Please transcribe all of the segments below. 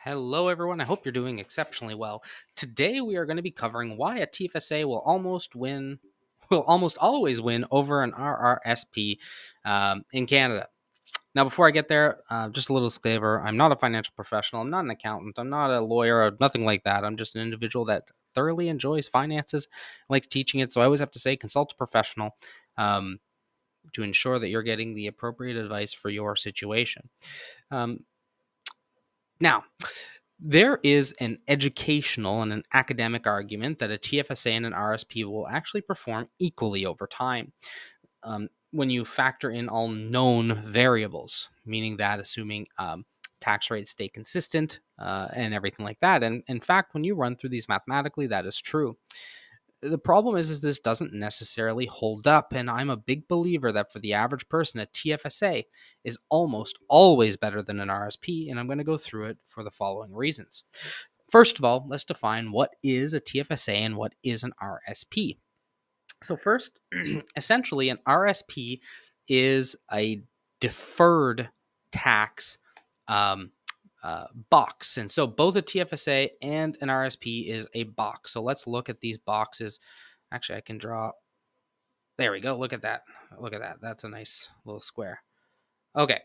Hello, everyone. I hope you're doing exceptionally well. Today, we are going to be covering why a TFSA will almost always win over an RRSP in Canada. Now, before I get there, just a little disclaimer: I'm not a financial professional. I'm not an accountant. I'm not a lawyer or nothing like that. I'm just an individual that thoroughly enjoys finances, likes teaching it. So I always have to say, consult a professional to ensure that you're getting the appropriate advice for your situation. Um, Now, there is an educational and an academic argument that a TFSA and an RSP will actually perform equally over time when you factor in all known variables, meaning that assuming tax rates stay consistent and everything like that. And in fact, when you run through these mathematically, that is true. The problem is this doesn't necessarily hold up, and I'm a big believer that for the average person, a TFSA is almost always better than an RSP, and I'm going to go through it for the following reasons. First of all, let's define what is a TFSA and what is an RSP. So first, essentially, an RSP is a deferred tax box. And so both a TFSA and an RSP is a box. So let's look at these boxes. Actually, I can draw. There we go. Look at that. Look at that. That's a nice little square. Okay.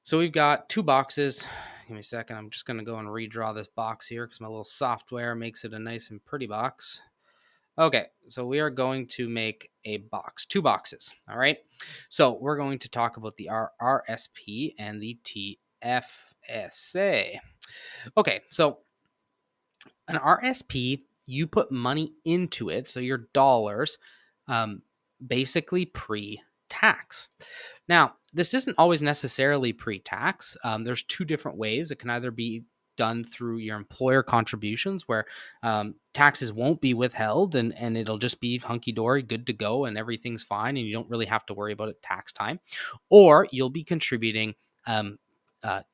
So we've got two boxes. Give me a second. I'm just going to go and redraw this box here because my little software makes it a nice and pretty box. Okay, so we are going to make a box, two boxes, all right? So we're going to talk about the RRSP and the TFSA. Okay, so an RSP, you put money into it, so your dollars, basically pre-tax. Now, this isn't always necessarily pre-tax. There's two different ways. It can either be done through your employer contributions where taxes won't be withheld and it'll just be hunky-dory, good to go, and everything's fine, and you don't really have to worry about it tax time. Or you'll be contributing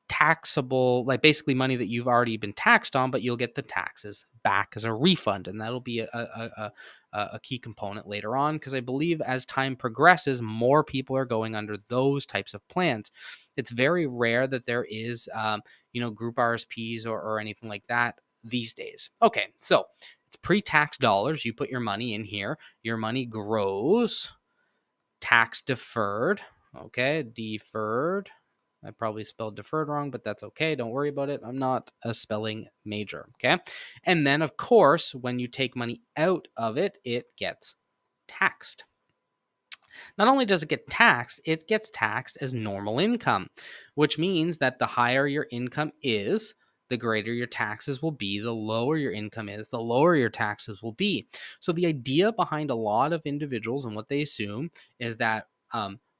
taxable, like basically money that you've already been taxed on, but you'll get the taxes back as a refund. And that'll be a key component later on, because I believe as time progresses, more people are going under those types of plans. It's very rare that there is, group RSPs or anything like that these days. Okay, so it's pre-tax dollars. You put your money in here. Your money grows, tax deferred. Okay, deferred. I probably spelled deferred wrong, but that's okay. Don't worry about it. I'm not a spelling major, okay? And then, of course, when you take money out of it, it gets taxed. Not only does it get taxed, it gets taxed as normal income, which means that the higher your income is, the greater your taxes will be. The lower your income is, the lower your taxes will be. So the idea behind a lot of individuals and what they assume is that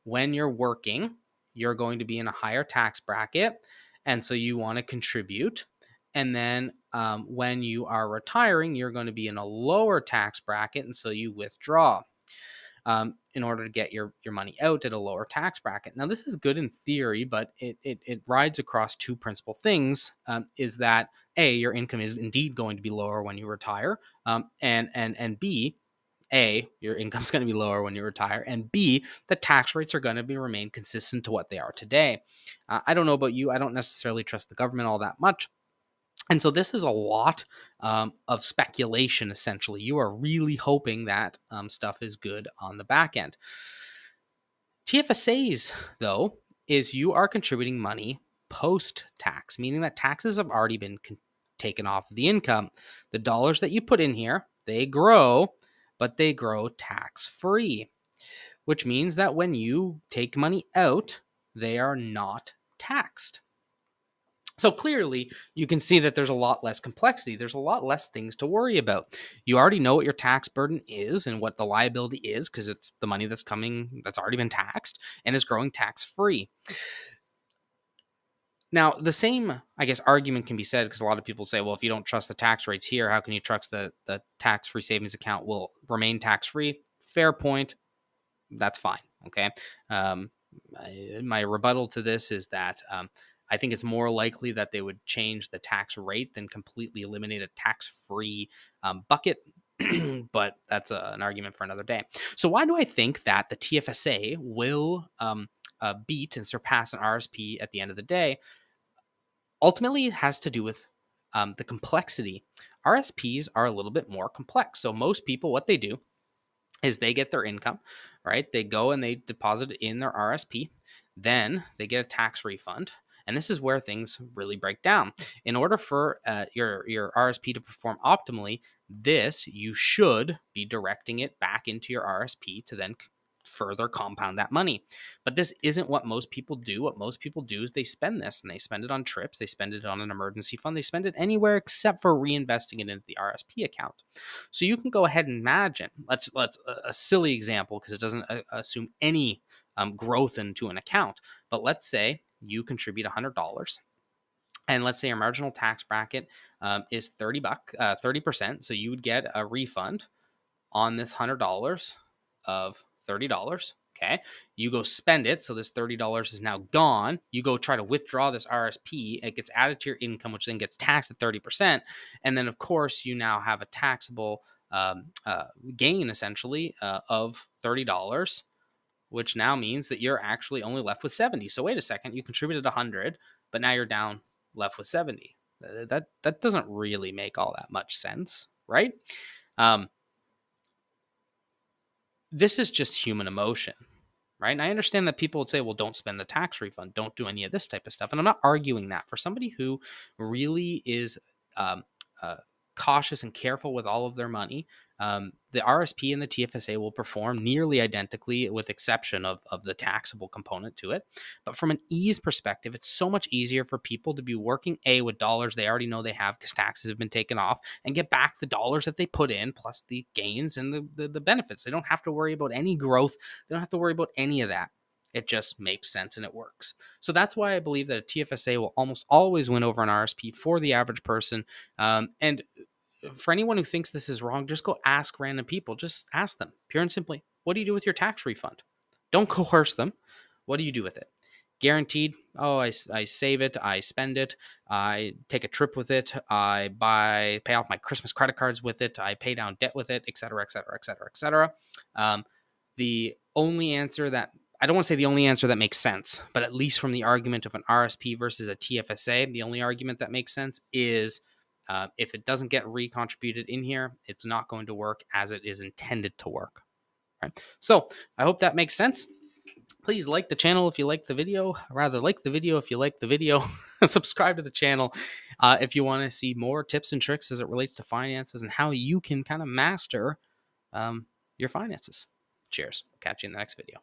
when you're working, you're going to be in a higher tax bracket, and so you want to contribute. And then when you are retiring, you're going to be in a lower tax bracket, and so you withdraw in order to get your money out at a lower tax bracket. Now, this is good in theory, but it rides across two principal things, is that A, your income is indeed going to be lower when you retire, and B, your income's going to be lower when you retire, and B, the tax rates are going to remain consistent to what they are today. I don't know about you. I don't necessarily trust the government all that much. And so this is a lot of speculation, essentially. You are really hoping that stuff is good on the back end. TFSAs, though, is you are contributing money post-tax, meaning that taxes have already been taken off of the income. The dollars that you put in here, they grow, but they grow tax-free, which means that when you take money out, they are not taxed. So clearly, you can see that there's a lot less complexity. There's a lot less things to worry about. You already know what your tax burden is and what the liability is, because it's the money that's already been taxed and is growing tax-free. Now, the same, I guess, argument can be said, because a lot of people say, well, if you don't trust the tax rates here, how can you trust the tax-free savings account will remain tax-free? Fair point. That's fine. Okay. My rebuttal to this is that I think it's more likely that they would change the tax rate than completely eliminate a tax-free bucket. But that's an argument for another day. So why do I think that the TFSA will beat and surpass an RSP at the end of the day? Ultimately, it has to do with the complexity. RSPs are a little bit more complex. So most people, what they do is they get their income, right? They go and they deposit it in their RSP. Then they get a tax refund. And this is where things really break down. In order for your RSP to perform optimally, you should be directing it back into your RSP to then further compound that money. But this isn't what most people do. What most people do is they spend this, and they spend it on trips, they spend it on an emergency fund, they spend it anywhere except for reinvesting it into the RSP account. So you can go ahead and imagine, let's a silly example because it doesn't assume any growth into an account. But let's say you contribute $100, and let's say your marginal tax bracket is $30, 30%. So you would get a refund on this $100 of $30. Okay. You go spend it. So this $30 is now gone. You go try to withdraw this RSP. It gets added to your income, which then gets taxed at 30%. And then, of course, you now have a taxable gain essentially of $30, which now means that you're actually only left with 70. So wait a second, you contributed 100, but now you're down left with 70. That doesn't really make all that much sense, right? This is just human emotion, right? And I understand that people would say, well, don't spend the tax refund, don't do any of this type of stuff. And I'm not arguing that. For somebody who really is cautious and careful with all of their money, the RSP and the TFSA will perform nearly identically, with exception of the taxable component to it. But from an ease perspective, it's so much easier for people to be working with dollars they already know they have because taxes have been taken off, and get back the dollars that they put in plus the gains and the benefits. They don't have to worry about any growth. They don't have to worry about any of that. It just makes sense and it works. So that's why I believe that a TFSA will almost always win over an RSP for the average person. And for anyone who thinks this is wrong, just go ask random people. Just ask them, pure and simply, what do you do with your tax refund? Don't coerce them. What do you do with it? Guaranteed. Oh, I save it. I spend it. I take a trip with it. I pay off my Christmas credit cards with it. I pay down debt with it, et cetera, et cetera, et cetera, et cetera. The only answer that, I don't want to say the only answer that makes sense, but at least from the argument of an RSP versus a TFSA, the only argument that makes sense is if it doesn't get recontributed in here, it's not going to work as it is intended to work. Right? So I hope that makes sense. Please like the channel if you like the video. Rather, like the video if you like the video. Subscribe to the channel if you want to see more tips and tricks as it relates to finances and how you can kind of master your finances. Cheers. Catch you in the next video.